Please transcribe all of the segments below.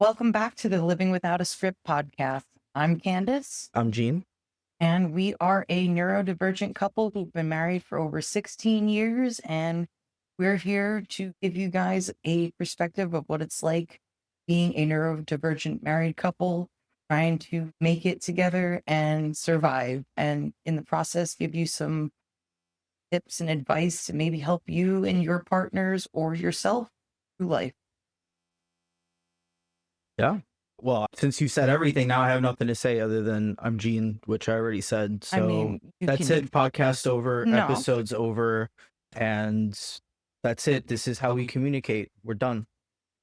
Welcome back to the Living Without a Script podcast. I'm Candice, I'm Gene. and we are a neurodivergent couple who've been married for over 16 years. And we're here to give you guys a perspective of what it's like being a neurodivergent married couple, trying to make it together and survive. And in the process, give you some tips and advice to maybe help you and your partners or yourself through life. Yeah. Well, since you said everything, now I have nothing to say other than I'm Gene, which I already said. I So mean, you that's can, it. Podcast over, no. episode's over, and that's it. This is how we communicate. We're done.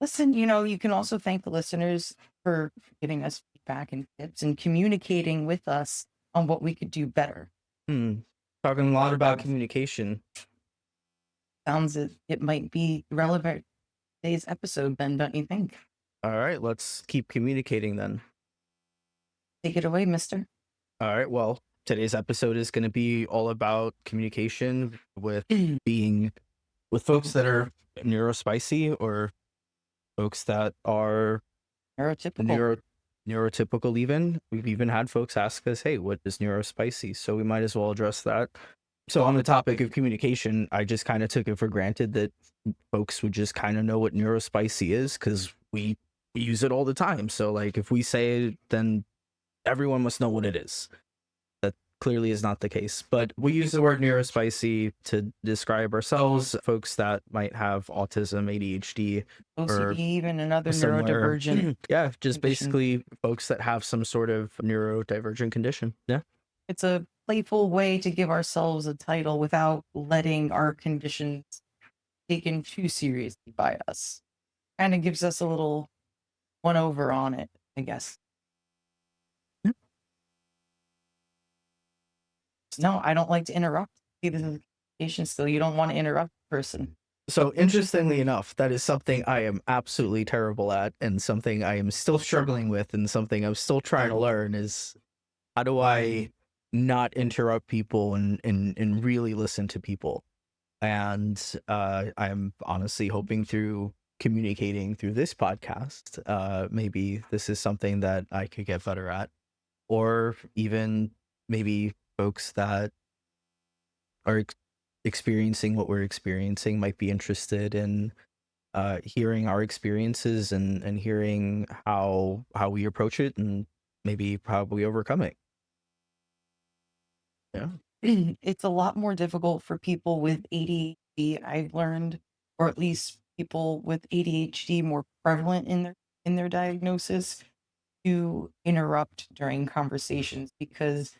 Listen, you can also thank the listeners for giving us feedback and tips and communicating with us on what we could do better. Talking a lot about communication. Sounds it might be relevant to today's episode then, don't you think? All right, let's keep communicating then. Take it away, mister. All right, well, today's episode is going to be all about communication with folks that are neuro-spicy or folks that are Neurotypical. neurotypical. Even we've even had folks ask us, hey, what is neuro-spicy? So we might as well address that. So on the topic of communication, I just kind of took it for granted that folks would just kind of know what neuro-spicy is because we use it all the time. So like if we say it, then everyone must know what it is. That clearly is not the case, but we use the word neuro-spicy to describe ourselves, folks that might have autism, ADHD, OCD, even another similar neurodivergent. Yeah, just condition. basically folks that have some sort of neurodivergent condition. Yeah. It's a playful way to give ourselves a title without letting our conditions taken too seriously by us. Kind of gives us a little one over on it, I guess. No, I don't like to interrupt. See, this is a communication skill. You don't want to interrupt the person. So interestingly enough, that is something I am absolutely terrible at, and something I am still struggling with, and something I'm still trying to learn is how do I not interrupt people and really listen to people. And I'm honestly hoping through communicating through this podcast, maybe this is something that I could get better at, or even maybe folks that are experiencing what we're experiencing might be interested in hearing our experiences and hearing how we approach it and maybe how we overcome it. Yeah. It's a lot more difficult for people with ADHD, I've learned, or at least people with ADHD more prevalent in their diagnosis, to interrupt during conversations, because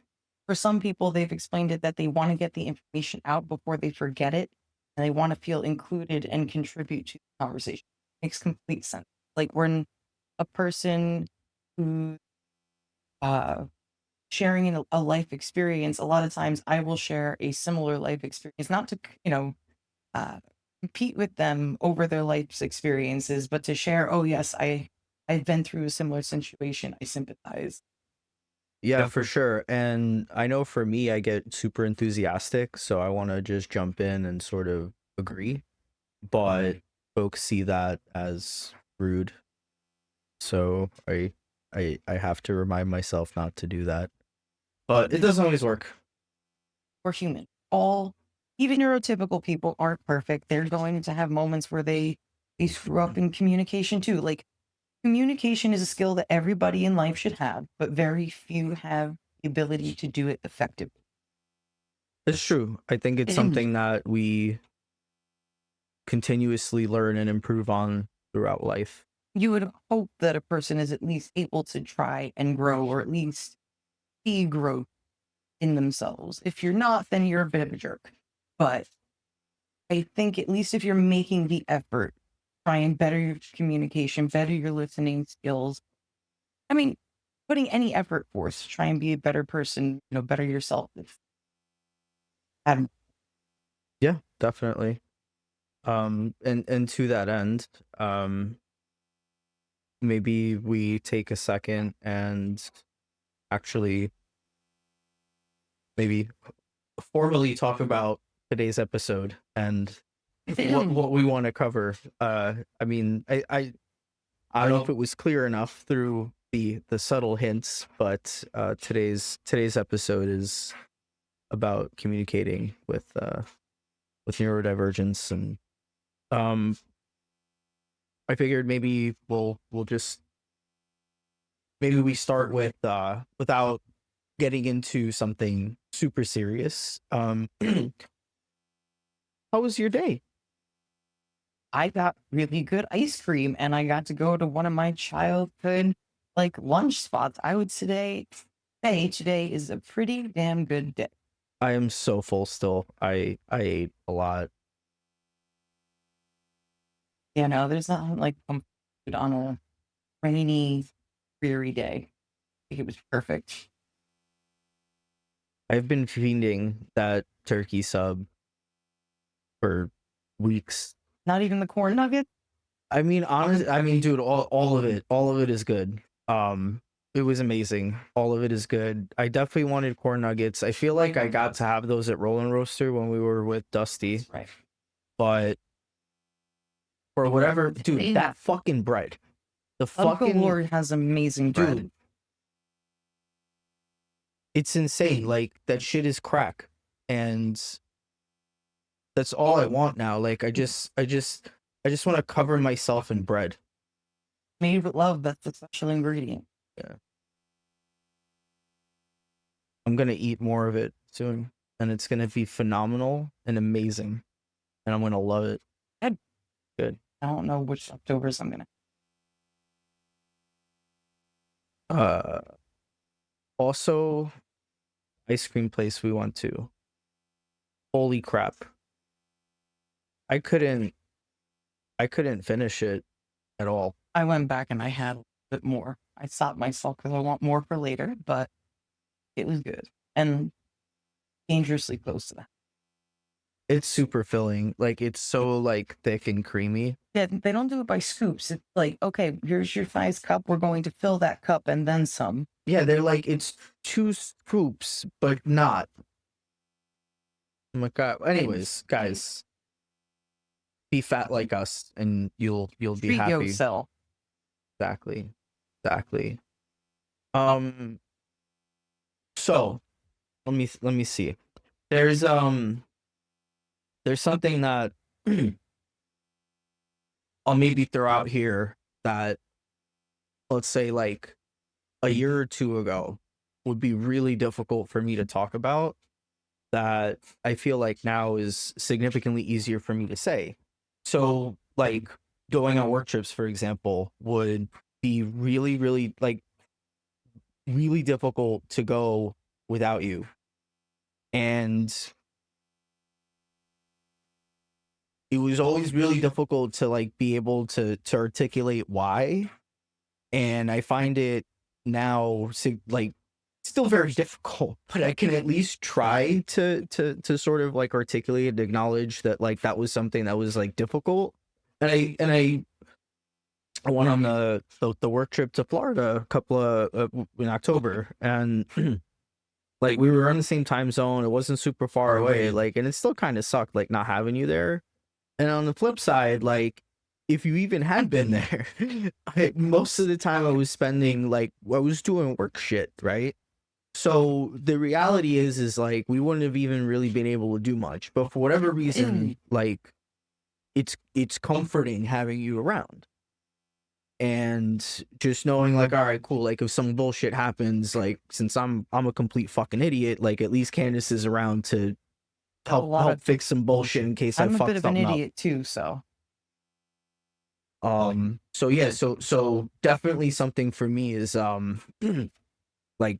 for some people they've explained it that they want to get the information out before they forget it, and they want to feel included and contribute to the conversation. Makes complete sense. Like when a person who sharing a life experience, a lot of times I will share a similar life experience, not to, uh, compete with them over their life's experiences, but to share, oh yes, I've been through a similar situation. I sympathize. Yeah, for sure. And I know for me, I get super enthusiastic, so I want to just jump in and sort of agree. But folks see that as rude. So I have to remind myself not to do that. But it doesn't always work. We're human. Even neurotypical people aren't perfect. They're going to have moments where they screw up in communication too. Like, communication is a skill that everybody in life should have, but very few have the ability to do it effectively. It's true. I think it's something that we continuously learn and improve on throughout life. You would hope that a person is at least able to try and grow, or at least see growth in themselves. If you're not, then you're a bit of a jerk. But I think at least if you're making the effort, try and better your communication, better your listening skills. I mean, putting any effort forth to try and be a better person, better yourself. Yeah, definitely. And to that end, maybe we take a second and actually maybe formally talk about today's episode and what we want to cover. I mean, I I don't know if it was clear enough through the subtle hints, but today's episode is about communicating with neurodivergence, and um I figured maybe we'll just maybe we start with without getting into something super serious. How was your day? I got really good ice cream and I got to go to one of my childhood like lunch spots. I would say today is a pretty damn good day. I am so full still. I ate a lot. You know, there's nothing like food on a rainy, dreary day. I think it was perfect. I've been feeding that turkey sub for weeks. Not even the corn nugget. I mean, dude, all of it is good. It was amazing. All of it is good. I definitely wanted corn nuggets. I feel like I got to have those at Roll and Roaster when we were with Dusty, Right. but for whatever, dude, that fucking bread, the Uncle fucking Lord has amazing bread. dude, it's insane. Like that shit is crack, and that's all I want now. Like I just want to cover myself in bread. Made with love, that's the special ingredient. Yeah. I'm gonna eat more of it soon, and it's gonna be phenomenal and amazing, and I'm gonna love it. Good. Good. I don't know which leftovers I'm gonna. Uh, Also, ice cream place we went to. Holy crap! I couldn't finish it at all. I went back and I had a bit more. I stopped myself because I want more for later, but it was good and dangerously close to that. It's super filling. Like it's so like thick and creamy. Yeah, they don't do it by scoops. It's like, okay, here's your size cup. We're going to fill that cup and then some. Yeah, they're like it's two scoops, but not. Oh my god. Anyways, guys, be fat like us, and you'll be Treat happy. yourself. Exactly. Exactly. So let me see. There's something that I'll maybe throw out here that, let's say, like a year or two ago would be really difficult for me to talk about, that I feel like now is significantly easier for me to say. So like going on work trips, for example, would be really like really difficult to go without you. And it was always really difficult to like be able to articulate why. And I find it now like still very difficult, but I can at least try to sort of like articulate and acknowledge that like that was something that was like difficult. And I went on the work trip to Florida a couple of in October, and like we were in the same time zone. It wasn't super far away, like, and it still kind of sucked like not having you there. And on the flip side, like if you even had been there, most of the time I was spending like I was doing work shit, right? So the reality is like we wouldn't have even really been able to do much. But for whatever reason, like it's comforting having you around. And just knowing like, all right, cool, like if some bullshit happens, like since I'm a complete fucking idiot, like at least Candice is around to help fix some bullshit in case I'm I a fuck bit of an something up. idiot too, so So yeah, so definitely something for me is like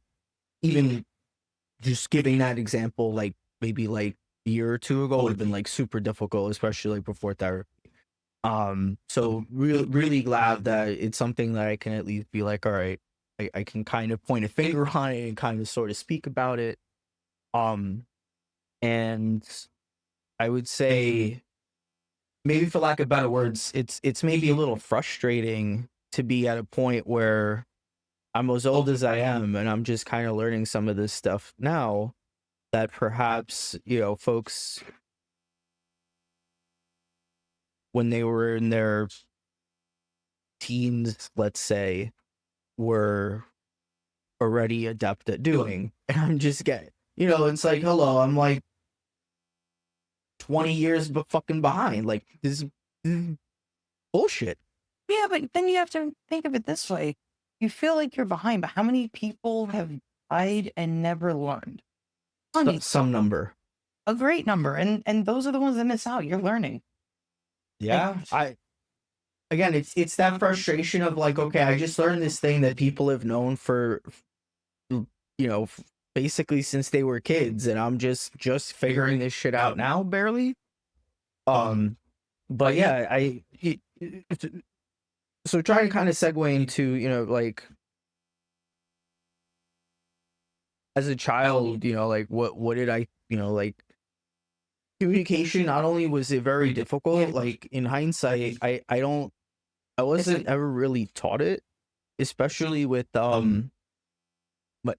even just giving that example, like maybe like a year or two ago would have been like super difficult, especially like before therapy. So really glad that it's something that I can at least be like, all right, I can kind of point a finger on it and kind of sort of speak about it. And I would say, maybe for lack of better words, it's maybe a little frustrating to be at a point where I'm as old as I am and I'm just kind of learning some of this stuff now that perhaps, you know, folks when they were in their teens, let's say, were already adept at doing. And I'm just getting, it's like, hello, I'm like 20 years but fucking behind. Like this is bullshit. Yeah, but then you have to think of it this way. You feel like you're behind, but how many people have died and never learned? Plenty. Some number. A great number. And those are the ones that miss out. You're learning. Like, Yeah. Again, it's that frustration of like, okay, I just learned this thing that people have known for basically since they were kids, and I'm just figuring this shit out now, barely. But yeah, so trying to kind of segue into, like as a child, like what did I, like communication, not only was it very difficult, like in hindsight, I wasn't ever really taught it, especially with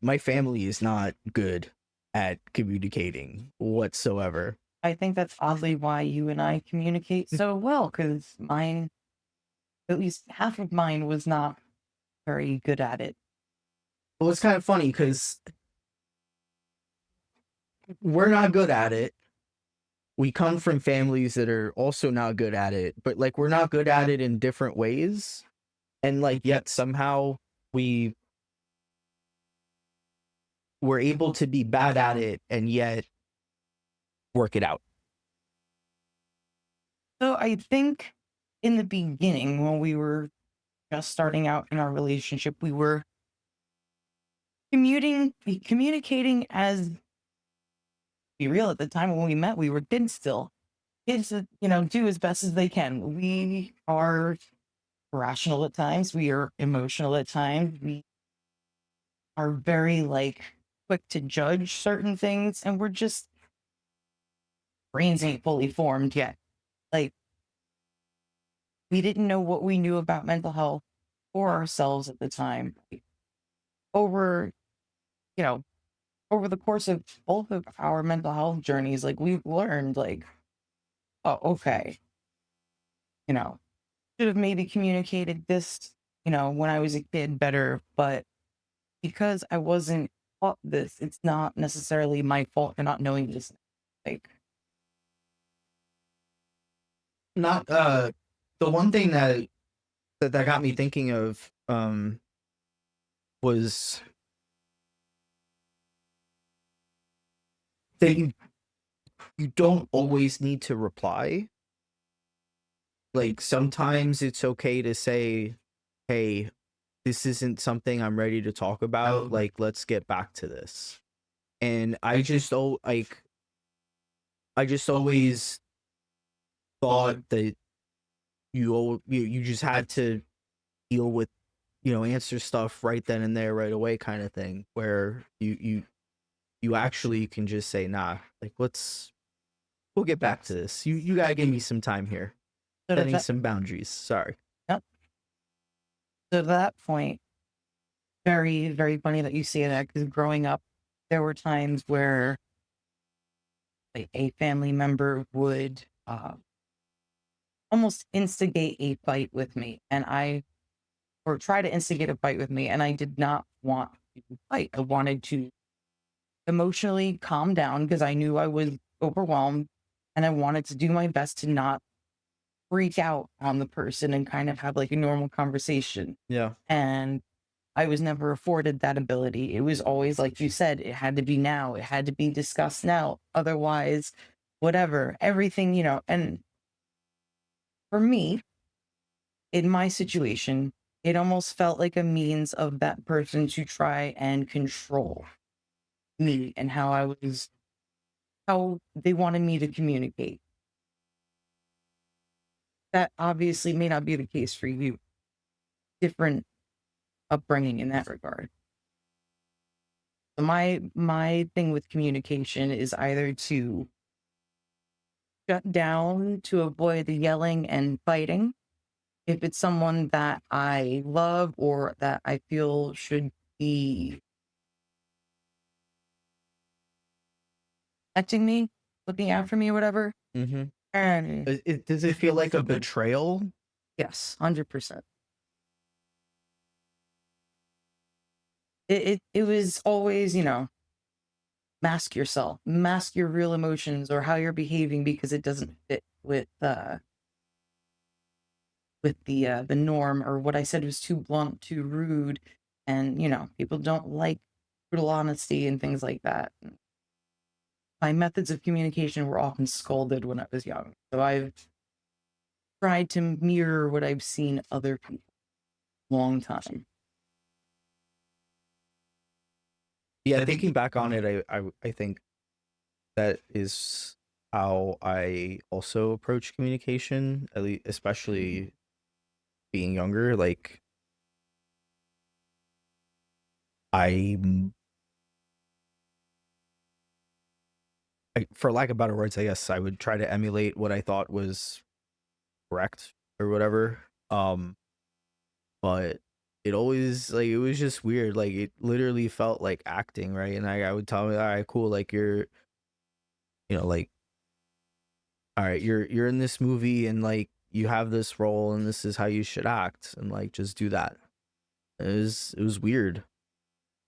my family is not good at communicating whatsoever. I think that's oddly why you and I communicate so well, because mine, at least half of mine, was not very good at it. Well, it's kind of funny because we're not good at it. We come from families that are also not good at it, but like we're not good at it in different ways. And like yet somehow we were able to be bad at it and yet work it out. So I think in the beginning, when we were just starting out in our relationship, we were communicating as, be real, at the time when we met, we were kids still. Kids that, do as best as they can. We are rational at times. We are emotional at times. We are very like quick to judge certain things, and we're just brains ain't fully formed yet. Like, we didn't know what we knew about mental health for ourselves at the time. Like, over, you know, over the course of both of our mental health journeys, like we've learned, like, oh, okay, you know, should have maybe communicated this, when I was a kid better, but because I wasn't taught this, it's not necessarily my fault for not knowing this. Like, Not the one thing that got me thinking of was that you don't always need to reply. Like sometimes it's okay to say, "Hey, this isn't something I'm ready to talk about. Like let's get back to this." And I just always thought that you just had to deal with, answer stuff right then and there, right away, kind of thing, where you actually can just say, nah, like we'll get back to this. You gotta give me some time here. so to Setting that, some boundaries. Sorry. yep. So to that point, very, very funny that you say that, because growing up, there were times where a family member would almost instigate a fight with me, or try to instigate a fight with me, and I did not want to fight. I wanted to emotionally calm down because I knew I was overwhelmed, and I wanted to do my best to not freak out on the person and kind of have like a normal conversation. Yeah. And I was never afforded that ability. It was always, like you said, it had to be now, it had to be discussed now. Otherwise, whatever, everything, and for me, in my situation, it almost felt like a means of that person to try and control me and how they wanted me to communicate. That obviously may not be the case for you. Different upbringing in that regard. So my thing with communication is either to shut down to avoid the yelling and fighting. If it's someone that I love or that I feel should be protecting me, looking after me or whatever. Mm-hmm. And Does it feel like a betrayal? yes, 100%. it was always, mask yourself, mask your real emotions or how you're behaving because it doesn't fit with the norm, or what I said was too blunt, too rude, and, people don't like brutal honesty and things like that. My methods of communication were often scolded when I was young, so I've tried to mirror what I've seen other people long time. Yeah, thinking back on it, I think that is how I also approach communication, at least especially being younger. Like I, for lack of better words, I guess I would try to emulate what I thought was correct or whatever. But it always like it was just weird. Like it literally felt like acting, right? And I would tell me, all right, cool, like like all right, you're in this movie and like you have this role and this is how you should act and like just do that. It was weird.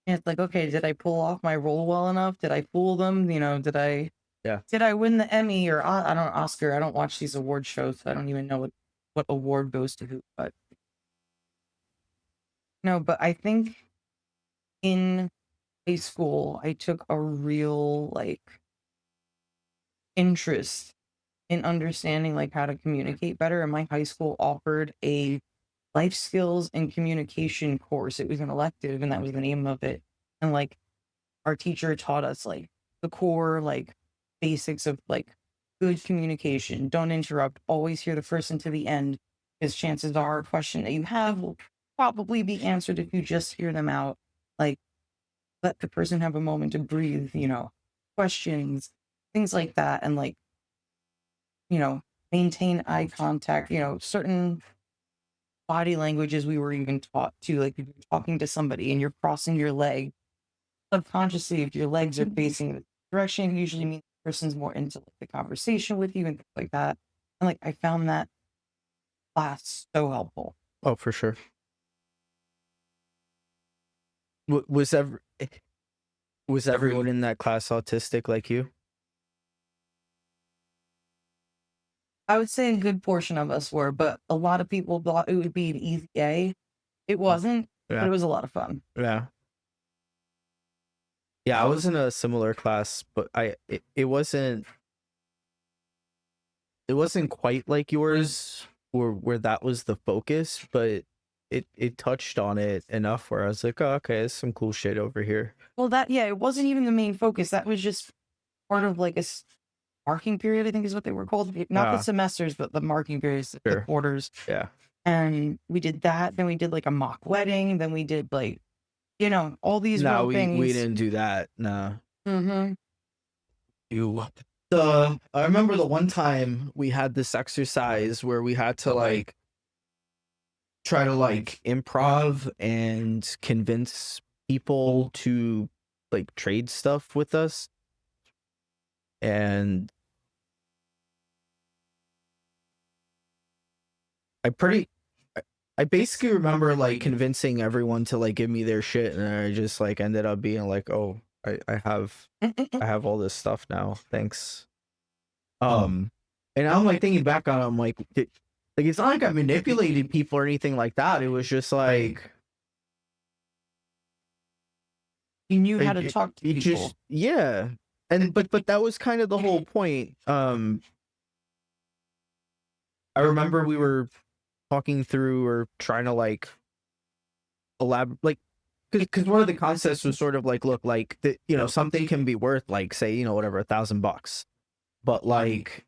And it's like, okay, did I pull off my role well enough? Did I fool them? Yeah. Did I win the Emmy or I don't Oscar? I don't watch these award shows, so I don't even know what award goes to who. But no, but I think in high school I took a real interest in understanding like how to communicate better. And my high school offered a life skills and communication course. It was an elective, and that was the name of it. And like our teacher taught us like the core basics of like good communication. Don't interrupt. Always hear the person to the end, because chances are a question that you have will probably be answered if you just hear them out. Like let the person have a moment to breathe. Questions, things like that, and you know maintain eye contact. Certain body languages we were even taught to, like if you're talking to somebody and you're crossing your leg subconsciously, if your legs are facing the direction, it usually means the person's more into like the conversation with you and things like that. And like I found that class so helpful. Oh, for sure. Was was everyone in that class autistic like you? I would say a good portion of us were, but a lot of people thought it would be an easy A. It wasn't, but Yeah. it was a lot of fun. Yeah. Yeah, I was in a similar class, but it wasn't quite like yours where that was the focus, but it touched on it enough where I was like, oh, okay, there's some cool shit over here. Well, yeah, it wasn't even the main focus. That was just part of like marking period, I think is what they were called. Not the Ah, semesters, but the marking periods, the sure. quarters. Yeah. And we did that. Then we did like a mock wedding. Then we did like, all these No, real we things. didn't do that. No. Hmm. You I remember the one time we had this exercise where we had to like try to like improv and convince people to like trade stuff with us. And I pretty I basically remember like convincing everyone to like give me their shit, and I just like ended up being like, oh, I have all this stuff now. Thanks. And I'm like thinking back on it, I'm like it's not like I manipulated people or anything like that. It was just like You knew how to it, talk to it people. just yeah. And but that was kind of the whole point. I remember we were talking through or trying to like elaborate, like, because one of the concepts was sort of like, look, like something can be worth like say whatever $1,000, but like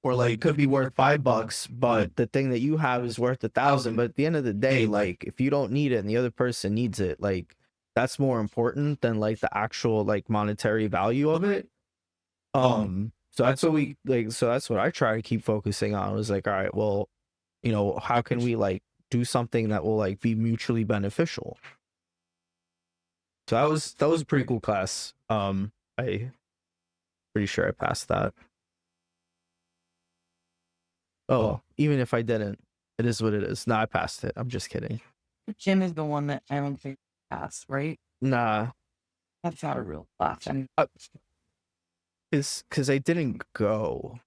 or like could be worth $5, but the thing that you have is worth 1,000. But at the end of the day, like if you don't need it and the other person needs it, like that's more important than like the actual like monetary value of it. So that's what we like. So that's what I try to keep focusing on. I was like, all right, well, how can we like do something that will like be mutually beneficial? So that was a pretty cool class. I pretty sure I passed that. Oh, even if I didn't, it is what it is. No, I passed it. I'm just kidding. Gym is the one that I don't think passed, right? Nah, That's not a real class. And because I didn't go.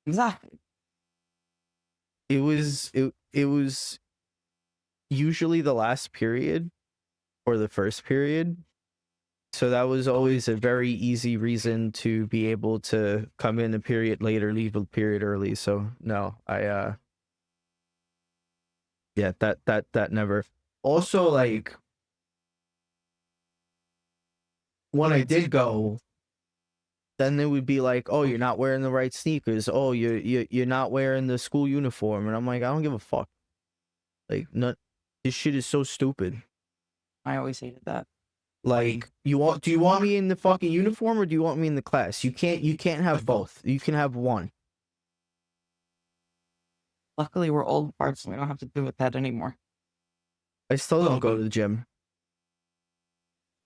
exactly. It was usually the last period or the first period. So that was always a very easy reason to be able to come in a period later, leave a period early. So no, yeah, that never. Also, like when I did go, then it would be like, oh, you're not wearing the right sneakers. Oh, you're not wearing the school uniform, and I'm like, I don't give a fuck. Like, not this shit is so stupid. I always hated that. Like, do you want me in the fucking uniform or do you want me in the class? You can't have both. You can have one. Luckily, we're old parts and we don't have to deal with that anymore. I still don't go to the gym.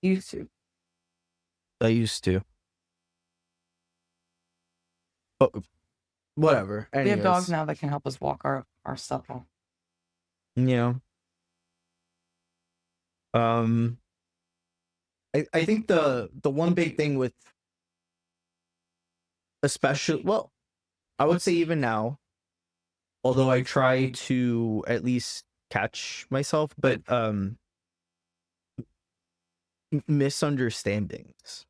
Used to. I used to. But whatever. We have dogs Anyways, now that can help us walk our stuff home. you know, um, I think the one big thing with, especially, well, I would say even now, although I try to at least catch myself, but misunderstandings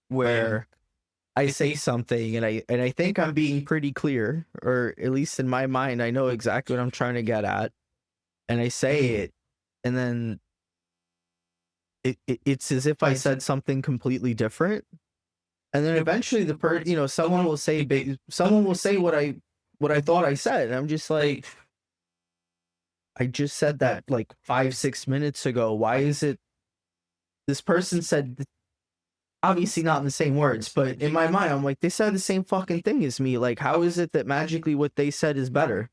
where I say something and I think I'm being pretty clear, or at least in my mind I know exactly what I'm trying to get at, and I say it, and then it's as if I said something completely different, and then eventually someone will say what I thought I said, and I'm just like, I just said that like 5-6 minutes ago. Why is it this person said, obviously not in the same words, but in my mind I'm like, they said the same fucking thing as me. Like, how is it that magically what they said is better?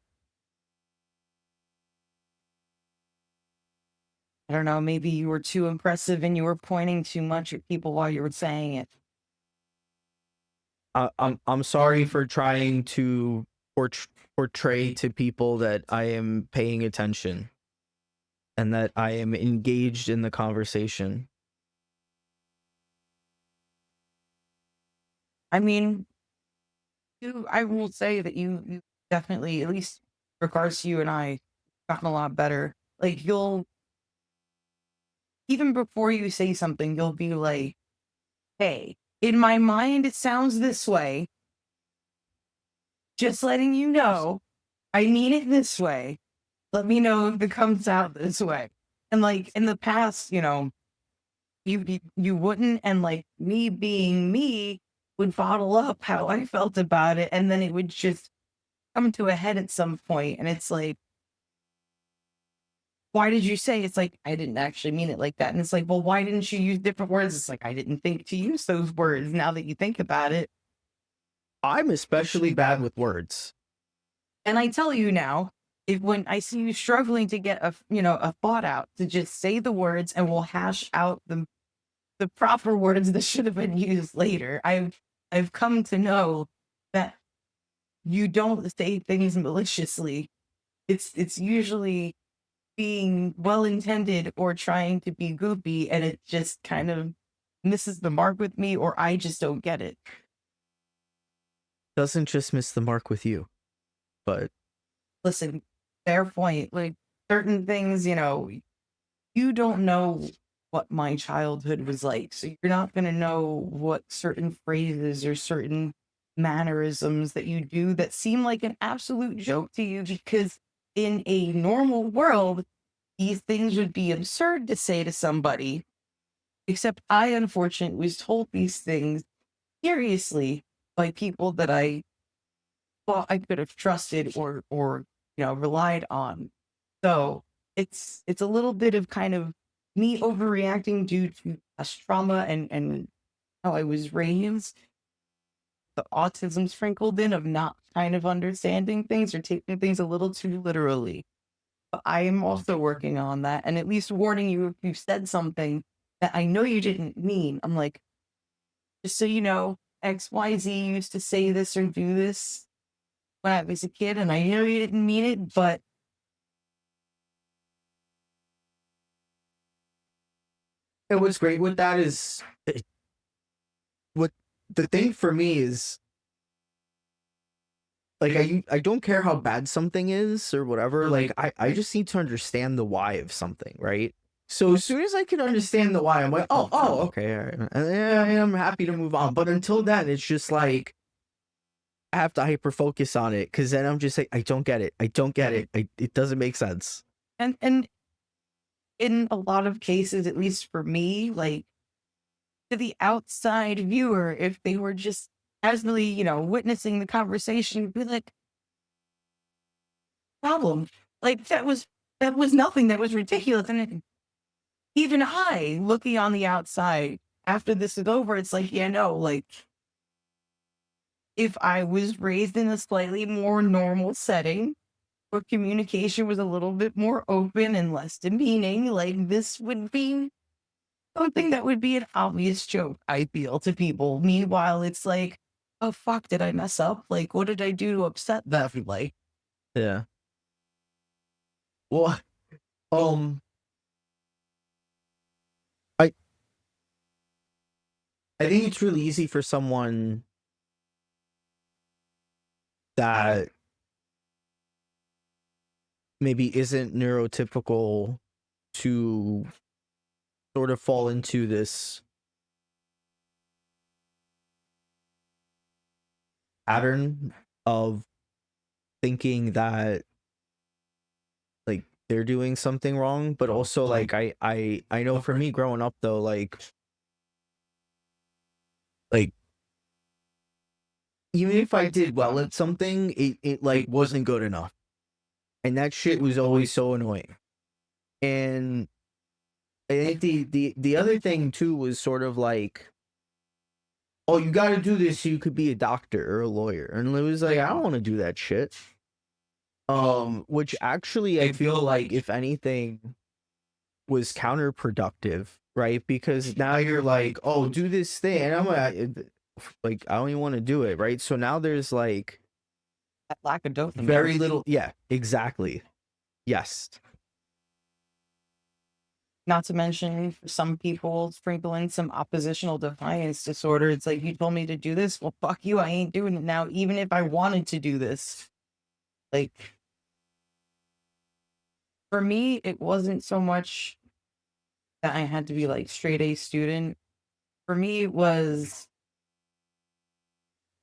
I don't know, maybe you were too impressive and you were pointing too much at people while you were saying it. I'm sorry for trying to portray to people that I am paying attention and that I am engaged in the conversation. I mean, I will say that you definitely, at least in regards to you and I, gotten a lot better. Like you'll even before you say something, you'll be like, hey, in my mind it sounds this way. Just letting you know, I mean it this way. Let me know if it comes out this way. And like in the past, you wouldn't, and like me being me would bottle up how I felt about it, and then it would just come to a head at some point, and it's like, why did you say? It's like, I didn't actually mean it like that. And it's like, well, why didn't you use different words? It's like, I didn't think to use those words. Now that you think about it. I'm especially bad with words. And I tell you now, if when I see you struggling to get a thought out, to just say the words and we'll hash out the proper words that should have been used later. I've come to know that you don't say things maliciously. It's usually being well intended or trying to be goofy, and it just kind of misses the mark with me, or I just don't get it. Doesn't just miss the mark with you, but Listen, fair point. Like certain things, you don't know what my childhood was like. So you're not going to know what certain phrases or certain mannerisms that you do that seem like an absolute joke to you, because in a normal world, these things would be absurd to say to somebody. Except I unfortunately was told these things seriously by people that I thought I could have trusted or relied on. So it's a little bit of kind of me overreacting due to past trauma and how I was raised. The autism sprinkled in of not kind of understanding things or taking things a little too literally. But I am also working on that, and at least warning you if you said something that I know you didn't mean. I'm like, just so you know, XYZ used to say this or do this when I was a kid, and I know you didn't mean it, but And what's great with that is what the thing for me is, like, I don't care how bad something is or whatever. Like, I just need to understand the why of something, right? So as soon as I can understand the why, I'm like, oh, okay, all right. Yeah, I'm happy to move on. But until then, it's just like I have to hyper focus on it, because then I'm just like, I don't get it. I don't get it. It doesn't make sense. And in a lot of cases, at least for me, like, to the outside viewer, if they were just casually, witnessing the conversation, be like, problem. Like, that was nothing. That was ridiculous. And even I, looking on the outside after this is over, it's like, yeah, no, like, if I was raised in a slightly more normal setting where communication was a little bit more open and less demeaning, like, this would be something that would be an obvious joke, I feel, to people. Meanwhile, it's like, oh, fuck, did I mess up? Like, what did I do to upset them? Like, Yeah. Well, um, I I think it's really easy for someone that maybe isn't neurotypical to sort of fall into this pattern of thinking that, like, they're doing something wrong. But also, like, I know for me growing up though, like even if I did well at something, it like wasn't good enough. And that shit was always so annoying. And I think the other thing too was sort of like, oh, you got to do this so you could be a doctor or a lawyer, and it was like, I don't want to do that shit. Which actually I feel like, if anything, was counterproductive, right? Because now you're like, oh, do this thing, and I'm like, I don't even want to do it, right? So now there's like that lack of dopamine. very little. Yeah, exactly. Yes. Not to mention, for some people, sprinkle in some oppositional defiance disorder. It's like, you told me to do this. Well, fuck you. I ain't doing it now, even if I wanted to do this. Like, for me, it wasn't so much that I had to be like straight A student. For me, it was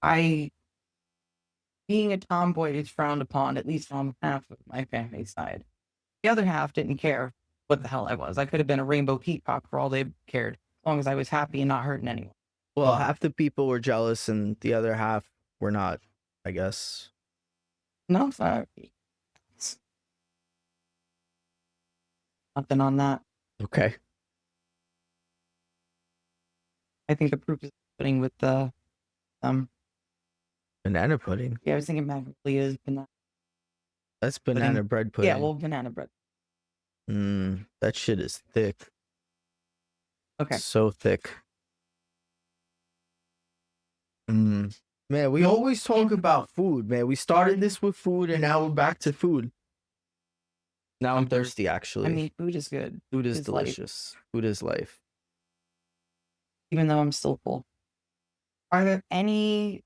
I being a tomboy is frowned upon, at least on half of my family side. The other half didn't care what the hell I was. I could have been a rainbow peacock for all they cared, as long as I was happy and not hurting anyone. Well, half the people were jealous and the other half were not, I guess. No, sorry. Nothing on that. Okay. I think the proof is putting with the Banana pudding. yeah, I was thinking Magnolia is banana. That's banana bread pudding. Yeah, well, banana bread. That shit is thick. Okay. So thick. Man, we always talk about food, man. We started this with food and now we're back to food. Now I'm thirsty, actually. I mean, food is good. Food is life. delicious. Food is life. Even though I'm still full. Are there any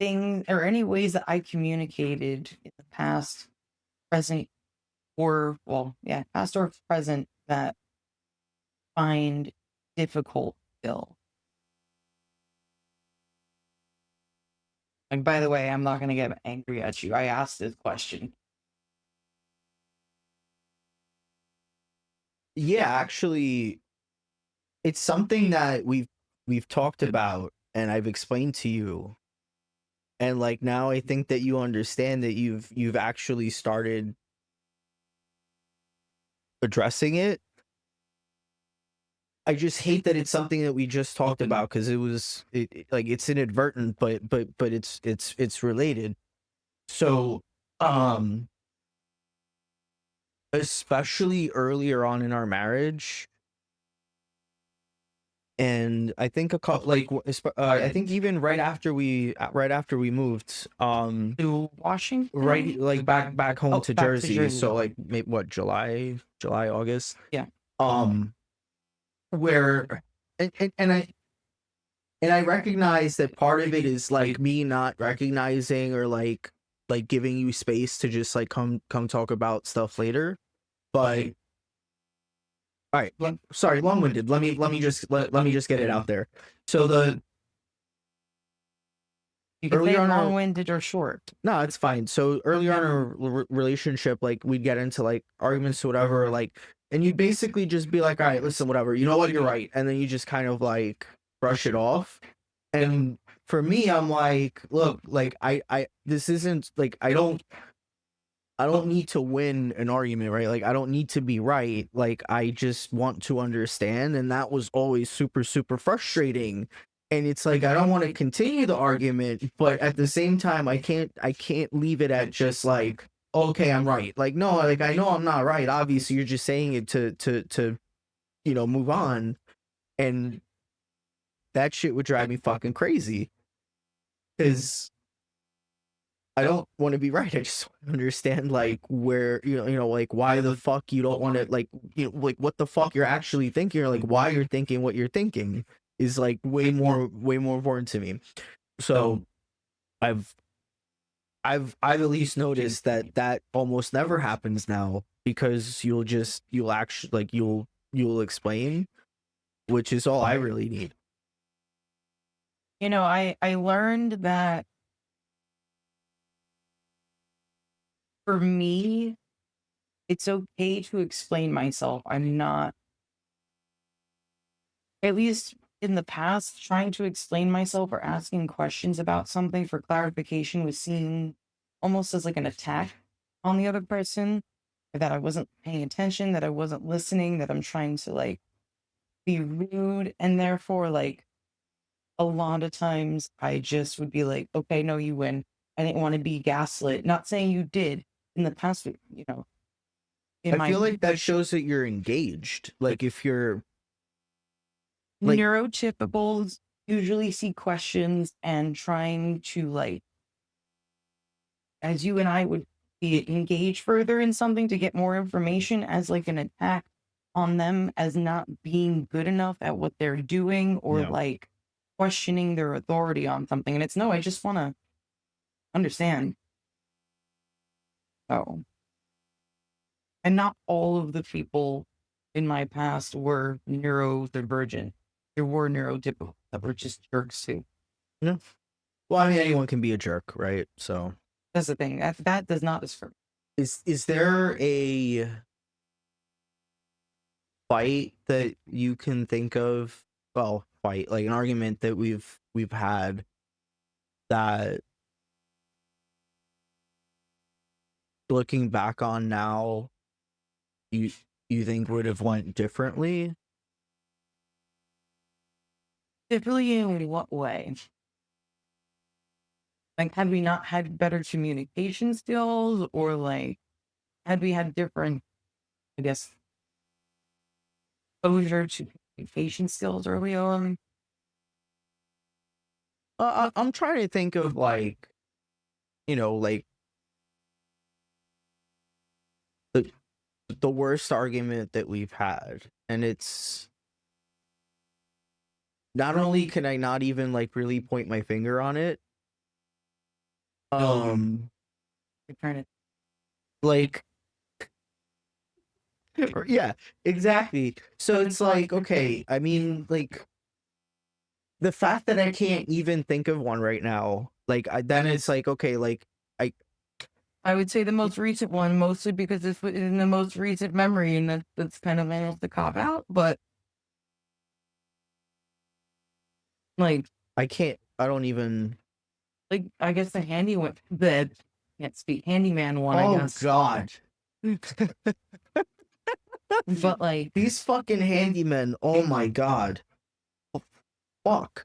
things or any ways that I communicated in the past, present, or past or present, that find difficult still? And by the way, I'm not going to get angry at you. I asked this question. Yeah, actually, it's something that we've talked about and I've explained to you. And like, now I think that you understand that you've actually started addressing it. I just hate that it's something that we just talked about, because like, it's inadvertent, but it's related. So especially earlier on in our marriage, and I think I think even right after we moved To Washington? right, like, back home to back to Jersey. Jersey. So like, maybe what, July, August. Yeah. where and I recognize that part of it is like me not recognizing or like giving you space to just like come talk about stuff later. But all right, sorry, long-winded. Let me just get it out there. So the You could say earlier on our long-winded or short. no, it's fine. So earlier on in our relationship, like we'd get into like arguments or whatever, like, and you'd basically just be like, all right, listen, whatever, you know what, you're right, and then you just kind of like brush it off. And for me, I'm like, look, like this isn't like I don't need to win an argument, right? Like I don't need to be right. Like I just want to understand, and that was always super super frustrating. And it's like I don't want to continue the argument, but at the same time I can't leave it at just like okay, I'm right. Like no, like I know I'm not right. Obviously, you're just saying it to move on, and that shit would drive me fucking crazy cuz I don't want to be right. I just want to understand like where like why the fuck you don't want to like like what the fuck you're actually thinking or like why you're thinking what you're thinking is like way more important to me. So I've I've at least noticed that almost never happens now because you'll actually like you'll explain, which is all I really need. I learned that for me, it's okay to explain myself. I'm not, at least in the past, trying to explain myself or asking questions about something for clarification was seen almost as like an attack on the other person, or that I wasn't paying attention, that I wasn't listening, that I'm trying to like be rude. And therefore, like, a lot of times I just would be like, okay, no, you win. I didn't want to be gaslit. Not saying you did in the past, in I my feel like that shows that you're engaged. Like if you're like neurotypicals usually see questions and trying to like, as you and I would be engaged further in something to get more information as like an attack on them as not being good enough at what they're doing or yeah. like questioning their authority on something. And it's no, I just want to understand. So, and not all of the people in my past were neurodivergent. There were neurotypical that were just jerks too. Yeah. Well, I mean anyone can be a jerk, right? So That's the thing. That does not discriminate. is there a fight that you can think of? Well, fight like an argument that we've had that looking back on now you you think would have went differently? Differently in what way? Like, had we not had better communication skills, or like, had we had different, I guess, exposure to communication skills early on? I'm trying to think of like like the the worst argument that we've had, and it's not only can I not even like really point my finger on it, um, You're trying to, like yeah, exactly. So it's like okay, I mean like the fact that I can't even think of one right now, like then it's like okay, like I I would say the most recent one, mostly because it's in the most recent memory, and that's kind of almost a cop out. But like, I can't. I don't even. I guess the the can't speak handyman one, I Oh guess. God. But like, These fucking handymen, oh my God. Oh, fuck.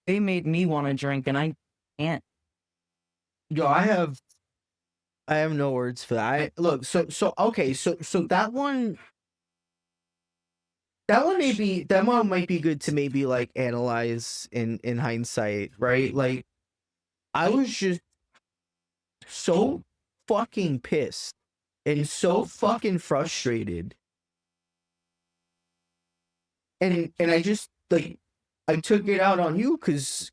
they made me want to drink, and I can't. Yo, I have no words for that. Look, so okay, so that one might be good to maybe like analyze in hindsight, right? Like I was just so fucking pissed and so fucking frustrated and I just like I took it out on you because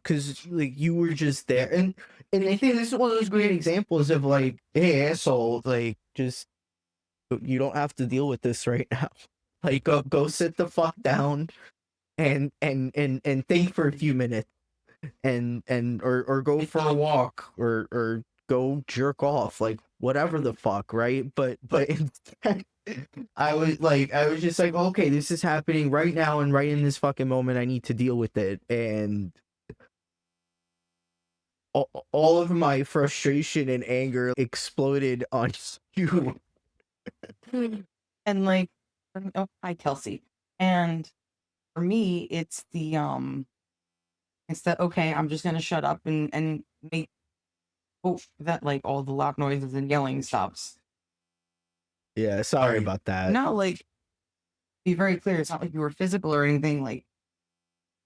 like you were just there, and I think this is one of those great examples of like, hey asshole, like just you don't have to deal with this right now. Like go sit the fuck down and think for a few minutes and or go for a walk or go jerk off, like whatever the fuck, right? But instead, I was just like, okay, this is happening right now and right in this fucking moment. I need to deal with it, and all of my frustration and anger exploded on you. And like, oh, hi Kelsey. And for me, it's that okay, I'm just gonna shut up and make hope that like all the loud noises and yelling stops. Yeah, sorry about that. No, like be very clear, it's not like you were physical or anything like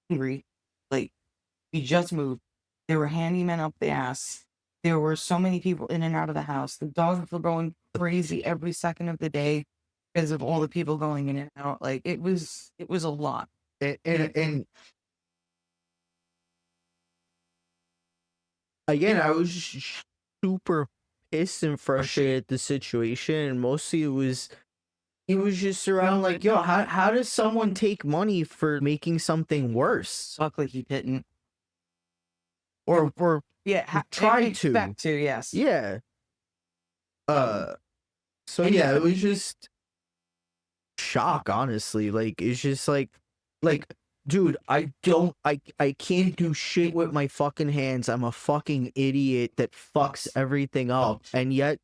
angry. Like we just moved. There were handymen up the ass. There were so many people in and out of the house. The dogs were going crazy every second of the day because of all the people going in and out. Like it was a lot. And again, I was just super pissed and frustrated at the situation, and mostly it was just around like, yo, how does someone take money for making something worse? Luckily he didn't. Or Yeah, try to. expect to, yes. Yeah. So yeah, it was just shock, honestly. Like it's just like dude, I can't do shit with my fucking hands. I'm a fucking idiot that fucks everything up. And yet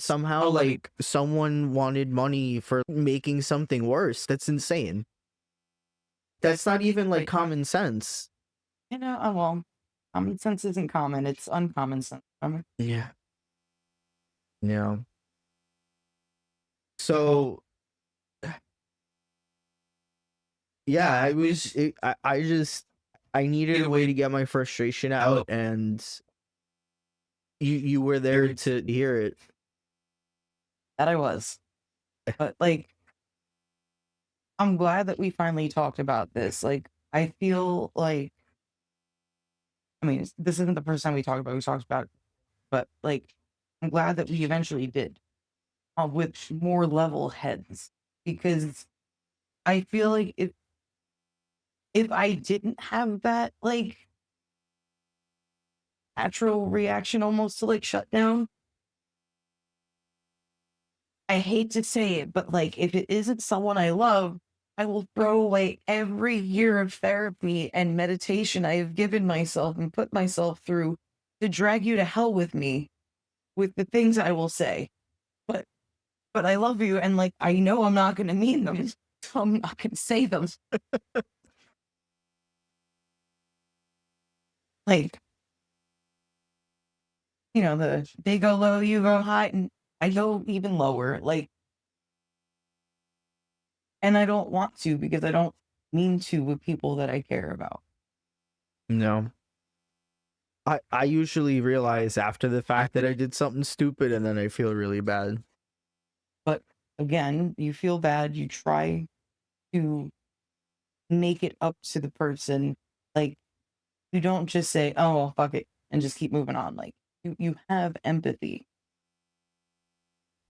somehow like someone wanted money for making something worse. That's insane. That's not even like common sense. Well, common sense isn't common, it's uncommon sense. Yeah. Yeah. So yeah, I just I needed a way to get my frustration out, and you were there to hear it. That I was. But like I'm glad that we finally talked about this. Like I feel like I mean, this isn't the first time we talked about it, but like I'm glad that we eventually did with more level heads because I feel like if I didn't have that like natural reaction almost to like shut down, I hate to say it, but like if it isn't someone I love, I will throw away every year of therapy and meditation I have given myself and put myself through to drag you to hell with me with the things I will say. But but I love you and like I know I'm not gonna mean them, so I'm not gonna say them. Like, they go low, you go high, and I go even lower. Like, and I don't want to because I don't mean to with people that I care about. No. I usually realize after the fact that I did something stupid, and then I feel really bad. But again, you feel bad, you try to make it up to the person. Like, you don't just say, oh, well, fuck it, and just keep moving on. Like, you have empathy.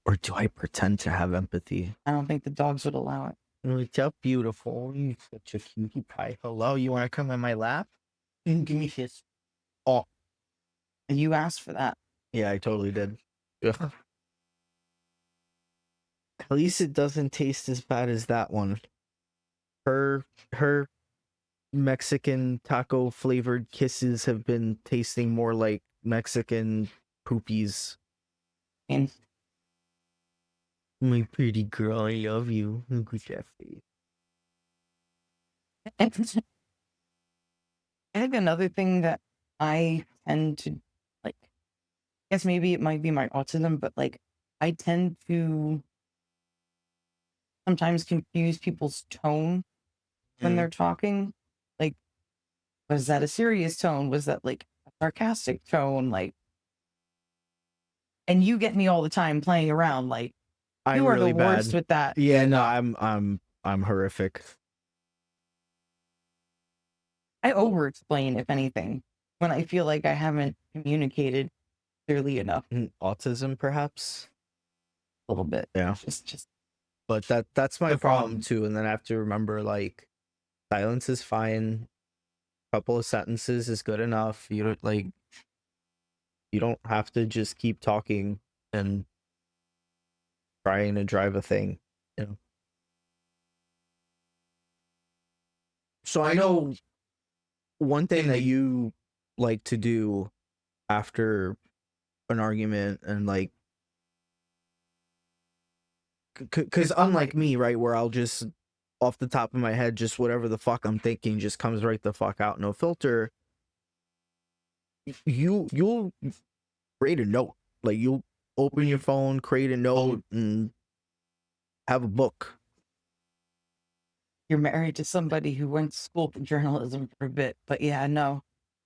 Or do I pretend to have empathy? I don't think the dogs would allow it. It's so beautiful. You're such a cutie pie. Hello, you want to come in my lap? Give me a kiss. Oh, You asked for that. yeah, I totally did. Ugh. At least it doesn't taste as bad as that one. Her Mexican taco flavored kisses have been tasting more like Mexican poopies. And My pretty girl, I love you. Look at that face. I think another thing that I tend to like, I guess maybe it might be my autism, but like I tend to sometimes confuse people's tone when they're talking. Like, was that a serious tone? Was that like a sarcastic tone? Like, and you get me all the time playing around. Like, I'm you are really the worst bad with that. Yeah, no, I'm horrific. I over explain, if anything, when I feel like I haven't communicated clearly enough Autism, perhaps. a little bit. Yeah, Just but that's my the problem problem. too. And then I have to remember, like, silence is fine. Couple of sentences is good enough. You don't have to just keep talking and trying to drive a thing. You know. So I know one thing that you like to do after an argument, and like, because unlike me, right, where I'll just off the top of my head, just whatever the fuck I'm thinking just comes right the fuck out, no filter. You'll create a note, like you'll open your phone, create a note, and have a book. You're married to somebody who went to school for journalism for a bit, but yeah, no.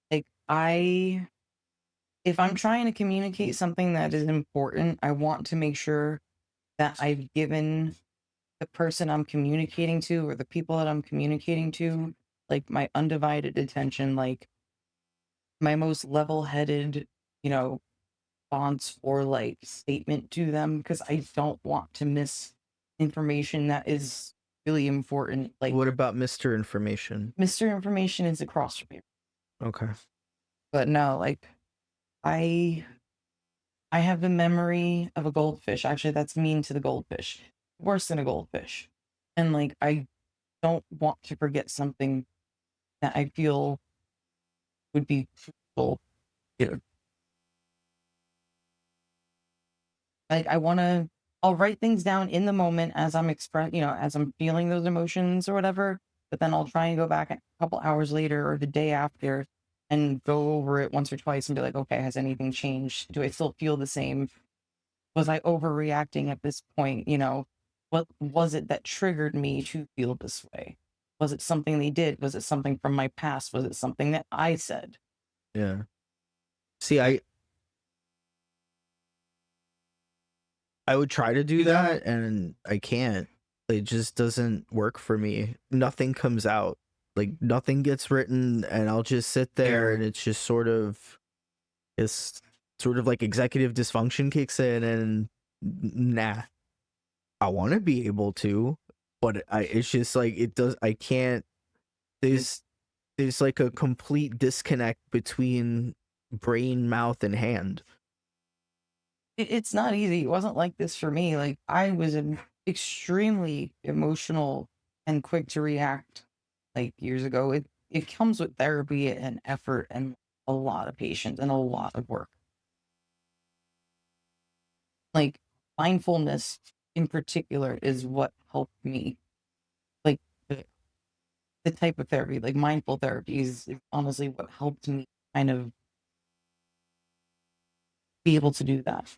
Like if I'm trying to communicate something that is important, I want to make sure that I've given the person I'm communicating to or the people that I'm communicating to like my undivided attention, like my most level-headed, you know, response or like statement to them because I don't want to miss information that is really important. Like What about Mr. Information? Mr. Information is across from me. Okay. But no, like I I have the memory of a goldfish. Actually, that's mean to the goldfish. Worse than a goldfish. And like I don't want to forget something that I feel would be crucial. You know, like I'll write things down in the moment as as I'm feeling those emotions or whatever, but then I'll try and go back a couple hours later or the day after and go over it once or twice and be like, okay, has anything changed? Do I still feel the same? Was I overreacting at this point? What was it that triggered me to feel this way? Was it something they did? Was it something from my past? Was it something that I said? Yeah. See, I would try to do that, and I can't. It just doesn't work for me. Nothing comes out. Like, nothing gets written, and I'll just sit there, and it's sort of like executive dysfunction kicks in, and nah. I want to be able to, but it's just like I can't. There's there's like a complete disconnect between brain, mouth, and hand. It's not easy. It wasn't like this for me. Like I was extremely emotional and quick to react like years ago. It comes with therapy and effort and a lot of patience and a lot of work. Like mindfulness in particular is what helped me. Like the type of therapy, like mindful therapy is honestly what helped me kind of be able to do that.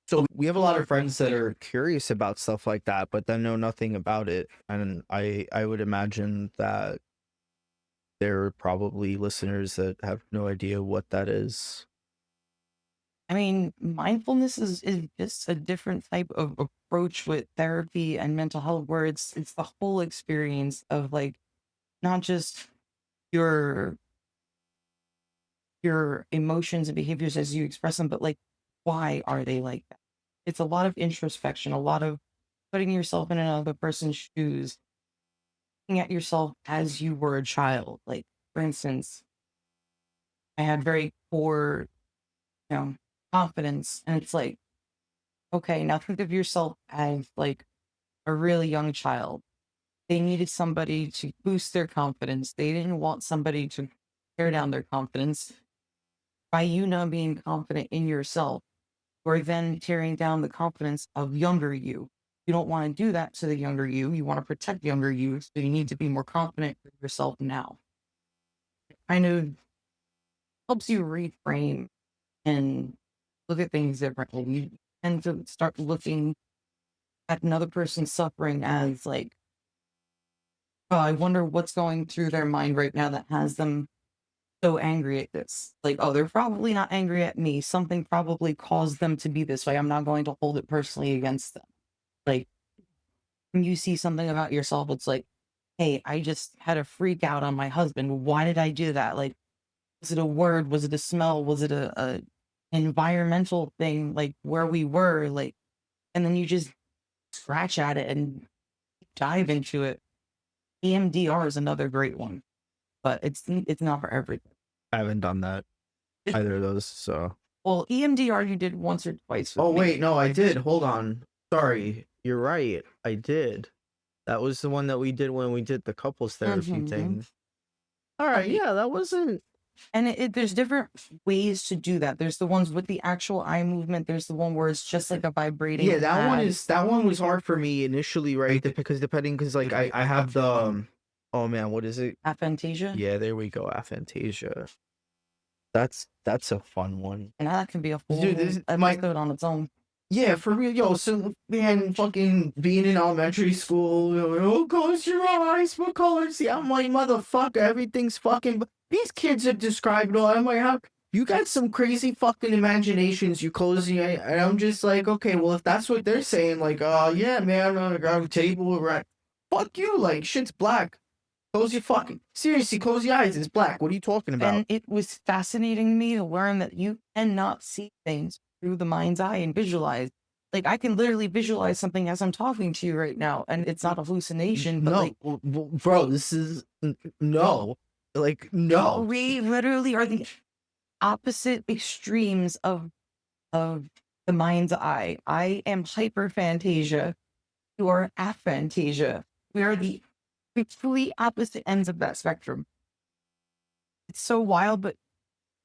So we have a lot of friends that are curious about stuff like that, but then know nothing about it. And I would imagine that there are probably listeners that have no idea what that is. I mean, mindfulness is just a different type of approach with therapy and mental health where it's the whole experience of like not just your your emotions and behaviors as you express them, but like why are they like that? It's a lot of introspection, a lot of putting yourself in another person's shoes, looking at yourself as you were a child. Like, for instance, I had very poor, you know, confidence, and it's like, okay, now think of yourself as like a really young child. They needed somebody to boost their confidence. They didn't want somebody to tear down their confidence. By you not being confident in yourself, or then tearing down the confidence of younger you. You don't want to do that to the younger you. You want to protect younger you. So you need to be more confident in yourself now. Kind of helps you reframe and look at things differently. You tend to start looking at another person's suffering as like, oh, I wonder what's going through their mind right now that has them so angry at this. Like, oh, they're probably not angry at me. Something probably caused them to be this way. I'm not going to hold it personally against them. Like, when you see something about yourself, it's like, hey, I just had a freak out on my husband. Why did I do that? Like, was it a word? Was it a smell? Was it a environmental thing? Like where we were, like, and then you just scratch at it and dive into it. EMDR is another great one, but it's not for everything. I haven't done that either of those. So, Well, EMDR you did once or twice with oh me. wait, no, I did. Hold on. Sorry, you're right. I did. That was the one that we did when we did the couples therapy thing. All right, yeah, that wasn't. And there's different ways to do that. There's the ones with the actual eye movement. There's the one where it's just like a vibrating. Yeah, pad. that one was hard for me initially, right? Because like I have the oh man, what is it? Aphantasia. Yeah, there we go, Aphantasia. That's a fun one. And that can be a full Dude, this episode on its own. Yeah, for real, yo. So man, fucking being in elementary school, oh, close your eyes, what color? See, I'm like, motherfucker, everything's fucking. These kids are describing all. I'm like, how you got some crazy fucking imaginations? You close your eye, and I'm just like, okay, well, if that's what they're saying, like, oh yeah, man, I got a table, right? Fuck you, like, shit's black. Close your fucking seriously, close your eyes. It's black. What are you talking about? And it was fascinating to me to learn that you cannot see things through the mind's eye and visualize. Like I can literally visualize something as I'm talking to you right now, and it's not a hallucination. But no, like, bro, this is no, like no. We literally are the opposite extremes of the mind's eye. I am hyperphantasia. You are aphantasia. We are the complete opposite ends of that spectrum. It's so wild, but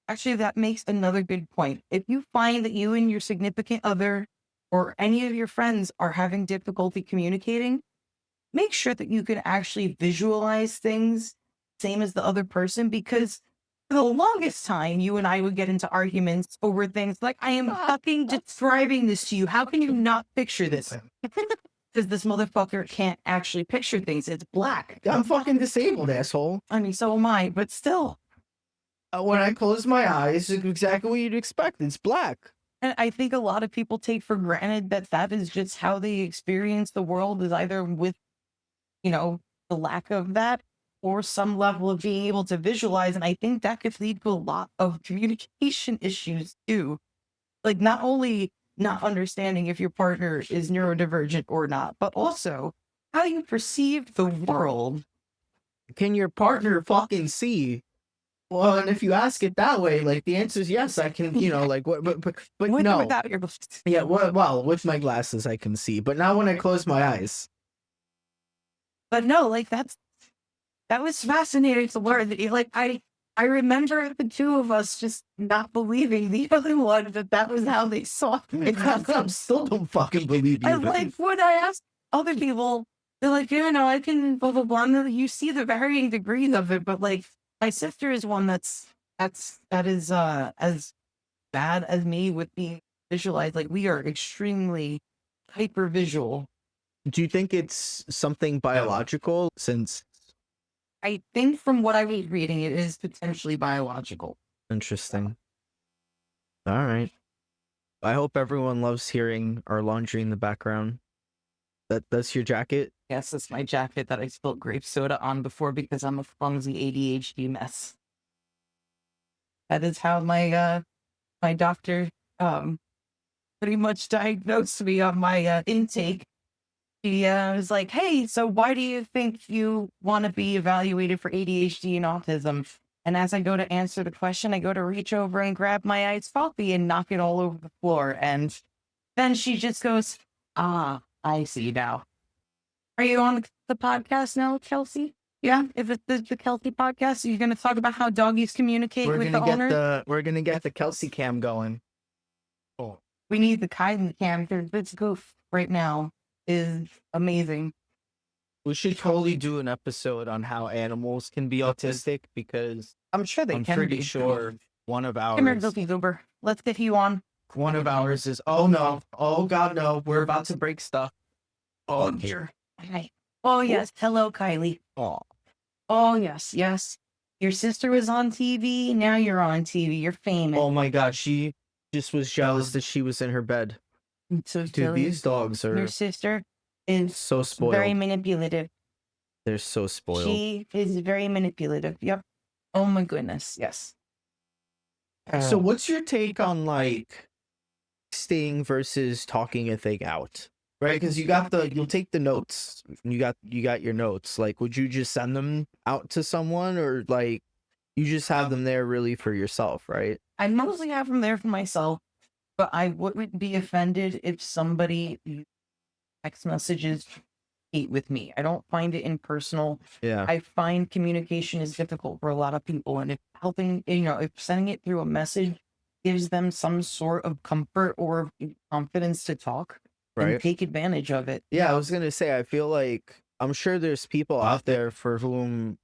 actually that makes another good point. If you find that you and your significant other or any of your friends are having difficulty communicating, make sure that you can actually visualize things same as the other person, because for the longest time you and I would get into arguments over things like, I am fucking describing this to you. How can you not picture this? Because this motherfucker can't actually picture things. It's black. I'm fucking disabled, asshole. I mean, so am I, but still. When I close my eyes, it's exactly what you'd expect. It's black. And I think a lot of people take for granted that that is just how they experience the world, is either with, the lack of that or some level of being able to visualize. And I think that could lead to a lot of communication issues too. Like not only not understanding if your partner is neurodivergent or not, but also how you perceive the world. Can your partner fucking see? Well, and if you ask it that way, like the answer is yes, I can, like what, but With no. without your Yeah, well, with my glasses I can see, but not when I close my eyes. But no, like that was fascinating to learn that like I remember the two of us just not believing the other one that was how they saw it. I still don't fucking believe you. And like when I ask other people, they're like, I can blah blah blah. And you see the varying degrees of it, but like my sister is one that is as bad as me with being visualized. Like we are extremely hyper visual. Do you think it's something biological? Since I think from what I was reading, it is potentially biological. Interesting. All right. I hope everyone loves hearing our laundry in the background. That's your jacket? Yes, that's my jacket that I spilled grape soda on before because I'm a clumsy ADHD mess. That is how my my doctor pretty much diagnosed me on my intake. He was like, hey, so why do you think you want to be evaluated for ADHD and autism? And as I go to answer the question, I go to reach over and grab my iced coffee and knock it all over the floor. And then she just goes, ah, I see now. Are you on the podcast now, Kelsey? Yeah, if it's the Kelsey podcast, are you going to talk about how doggies communicate with the owner? We're gonna get the Kelsey cam going. Oh, we need the Kylie cam because this goof right now is amazing. We should totally do an episode on how animals can be autistic, because I'm sure they I'm can pretty be. sure one of ours. Come here, Guilty Goober. Let's get you on. One of ours is, oh no, oh god no, we're about to break stuff. Oh, I'm here. Hi. Oh yes, hello, Kylie. Oh yes, yes. Your sister was on TV. Now you're on TV. You're famous. Oh my god, she just was jealous that she was in her bed. So Dude, these dogs are your sister is so spoiled. very manipulative. They're so spoiled. She is very manipulative. Yep. Oh my goodness. Yes. So Oh. what's your take on like staying versus talking a thing out? Right? Because you'll take the notes. You got your notes. Like, would you just send them out to someone, or like you just have them there really for yourself, right? I mostly have them there for myself, but I wouldn't be offended if somebody used text messages to communicate with me. I don't find it impersonal. Yeah. I find communication is difficult for a lot of people, and if if sending it through a message gives them some sort of comfort or confidence to talk, and Right. take advantage of it. Yeah, I was gonna say, I feel like I'm sure there's people out there for whom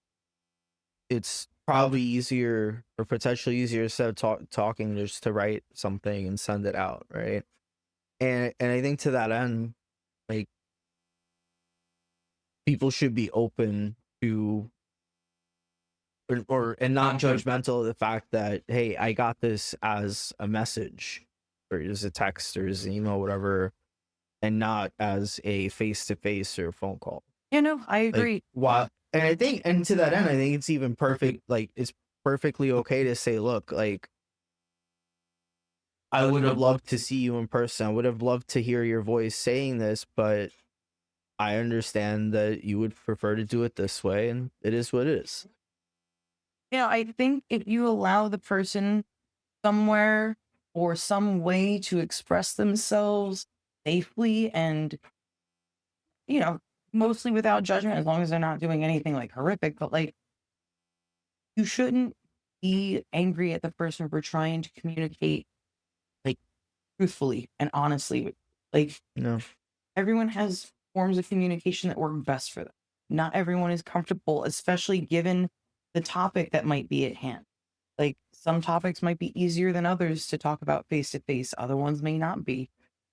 it's probably easier or potentially easier instead of talking just to write something and send it out, right? And I think to that end, like people should be open to or and not judgmental of the fact that, hey, I got this as a message or as a text or as an email, whatever, and not as a face to face or phone call. I Like, agree. why? And I think, and to that end, I think it's even perfect. Like, it's perfectly okay to say, look, like, I would have loved to see you in person. I would have loved to hear your voice saying this, but I understand that you would prefer to do it this way, and it is what it is. I think if you allow the person somewhere or some way to express themselves safely and, you know, mostly without judgment, as long as they're not doing anything like horrific, but like you shouldn't be angry at the person for trying to communicate like truthfully and honestly. Like No. everyone has forms of communication that work best for them. Not everyone is comfortable, especially given the topic that might be at hand. Like some topics might be easier than others to talk about face to face, other ones may not be.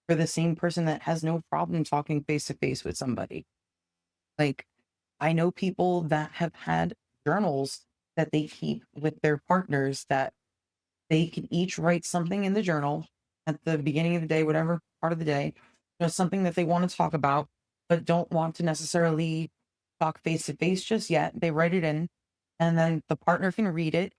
For the same person that has no problem talking face to face with somebody. Like I know people that have had journals that they keep with their partners that they can each write something in the journal at the beginning of the day, whatever part of the day, something that they want to talk about, but don't want to necessarily talk face to face just yet. They write it in, and then the partner can read it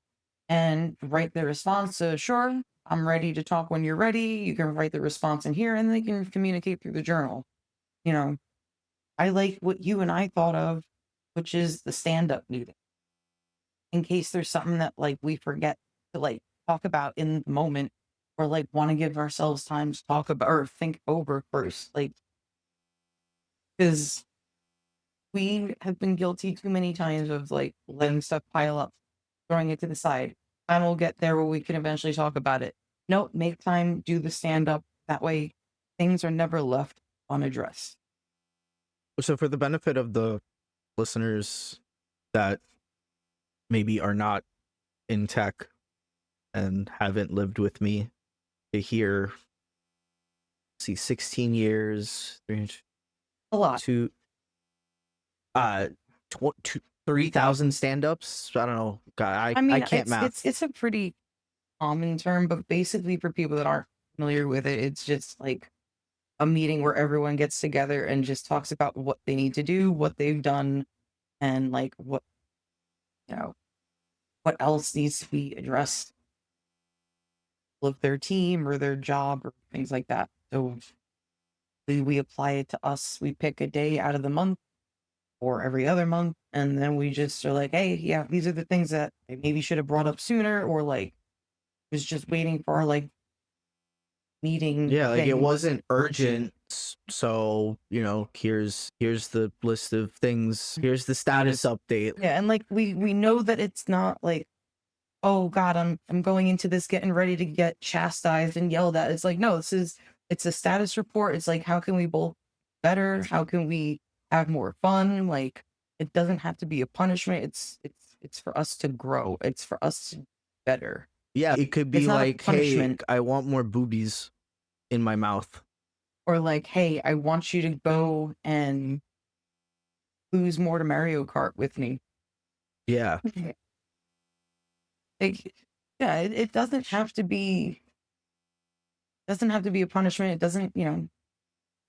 and write the response. So, sure, I'm ready to talk when you're ready. You can write the response in here, and they can communicate through the journal. You know, I like what you and I thought of, which is the stand up meeting in case there's something that like we forget to like talk about in the moment or like want to give ourselves time to talk about or think over first. Like, because we have been guilty too many times of like letting stuff pile up, throwing it to the side. Time will get there where we can eventually talk about it. Nope, make time, do the stand up. That way things are never left unaddressed. So, for the benefit of the listeners that maybe are not in tech and haven't lived with me to hear, see, 16 years, A lot. two, uh, 3,000 stand-ups. I don't know. God, I I mean, can't math. it's a pretty common term, but basically for people that aren't familiar with it, it's just like a meeting where everyone gets together and just talks about what they need to do, what they've done, and like you know, what else needs to be addressed with their team or their job or things like that. So we apply it to us. We pick a day out of the month or every other month, and then we just are like, hey, yeah, these are the things that I maybe should have brought up sooner, or like was just waiting for our like meeting Yeah, like it thing. wasn't urgent. So, here's the list of things. Here's the status update. Yeah, and like we know that it's not like, oh God, I'm going into this getting ready to get chastised and yelled at. It's like, no, it's a status report. It's like, how can we both better? How can we have more fun? Like it doesn't have to be a punishment. It's for us to grow. It's for us to better. Yeah, it could It's be not a like, hey, punishment I want more boobies in my mouth. or like, hey, I want you to go and lose more to Mario Kart with me. Yeah. Like, yeah, it doesn't have to be a punishment. It doesn't,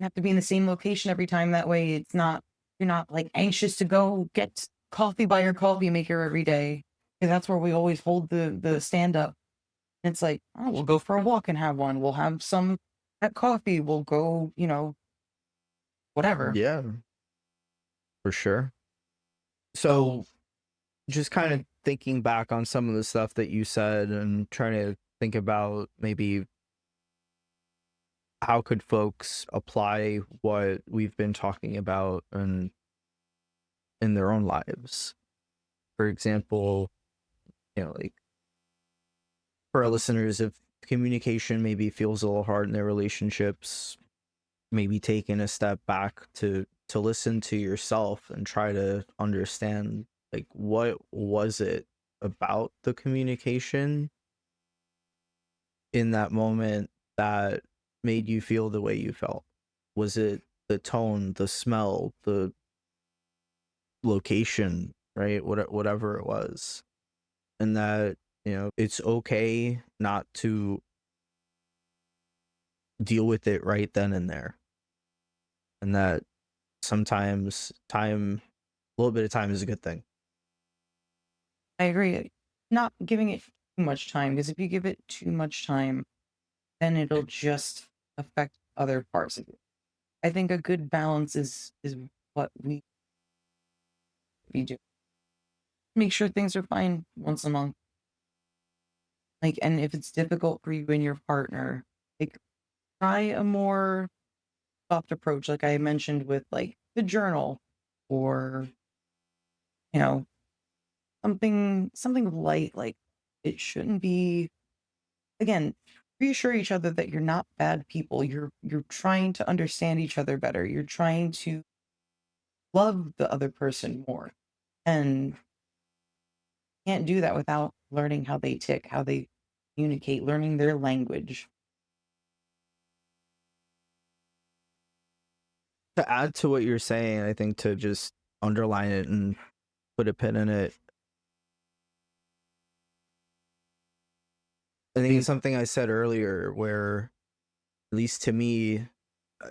have to be in the same location every time. That way it's not You're not like anxious to go get coffee by your coffee maker every day. And that's where we always hold the stand up. It's like, oh, we'll go for a walk and have one. We'll have some at coffee. We'll go, whatever. Yeah, for sure. So just kind of thinking back on some of the stuff that you said and trying to think about maybe how could folks apply what we've been talking about in their own lives. For example, like for our listeners, if communication maybe feels a little hard in their relationships, maybe taking a step back to listen to yourself and try to understand, like, what was it about the communication in that moment that made you feel the way you felt? Was it the tone, the smell, the location, right? Whatever it was. And that, it's okay not to deal with it right then and there. And that sometimes a little bit of time is a good thing. I agree. Not giving it too much time, because if you give it too much time, then it'll just affect other parts of it. I think a good balance is what we do. Make sure things are fine once a month. Like, and if it's difficult for you and your partner, like, try a more soft approach, like I mentioned with like the journal, or you know something light. Like, it shouldn't be, again, reassure each other that you're not bad people. You're trying to understand each other better. You're trying to love the other person more, and can't do that without learning how they tick, how they communicate, learning their language. To add to what you're saying, I think to just underline it and put a pin in it, I think it's something I said earlier where, at least to me, uh,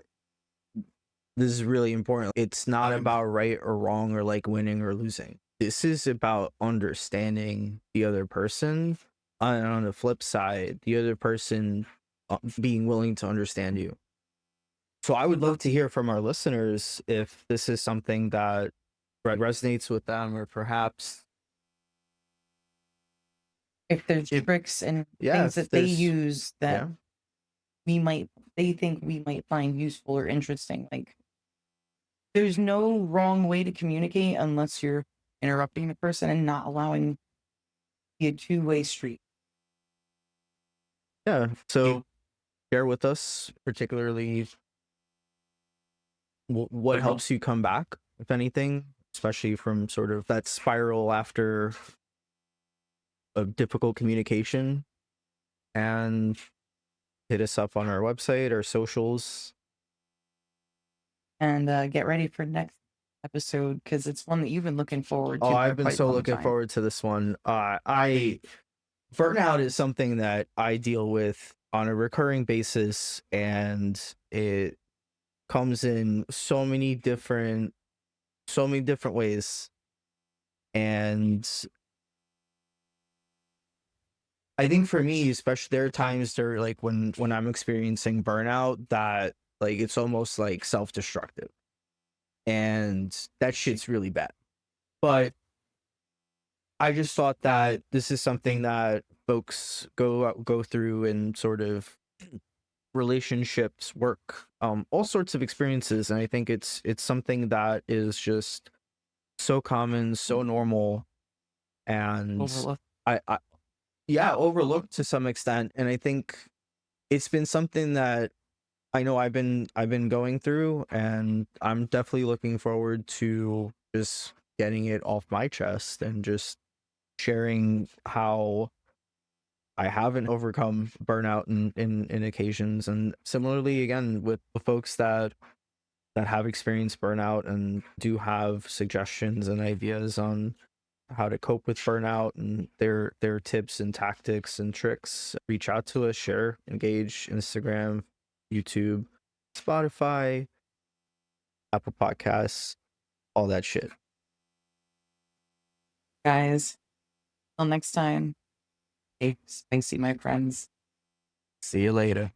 this is really important. It's not about right or wrong or like winning or losing. This is about understanding the other person. And on the flip side, the other person being willing to understand you. So I would love to hear from our listeners if this is something that resonates with them, or perhaps If there's if tricks and yeah, things if that they there's use that yeah. they think we might find useful or interesting. Like, there's no wrong way to communicate unless you're interrupting the person and not allowing a two-way street. Yeah. So share with us, particularly what helps you come back, if anything, especially from sort of that spiral after a difficult communication, and hit us up on our website or socials. And get ready for next episode, because it's one that you've been looking forward Oh, to for I've been quite so some looking time. forward to this one. I Burnout is something that I deal with on a recurring basis, and it comes in so many different ways. And I think for me, especially, there are times there, like when I'm experiencing burnout, that like it's almost like self-destructive, and that shit's really bad. But I just thought that this is something that folks go through in sort of relationships, work, all sorts of experiences, and I think it's something that is just so common, so normal, and Overlook. I yeah, overlooked to some extent. And I think it's been something that I know I've been going through, and I'm definitely looking forward to just getting it off my chest and just sharing how I haven't overcome burnout in occasions. And similarly, again, with the folks that have experienced burnout and do have suggestions and ideas on how to cope with burnout and their tips and tactics and tricks, reach out to us, share, engage. Instagram, YouTube, Spotify, Apple Podcasts. all that shit. Guys, till next time, stay spicy, my friends. See you later.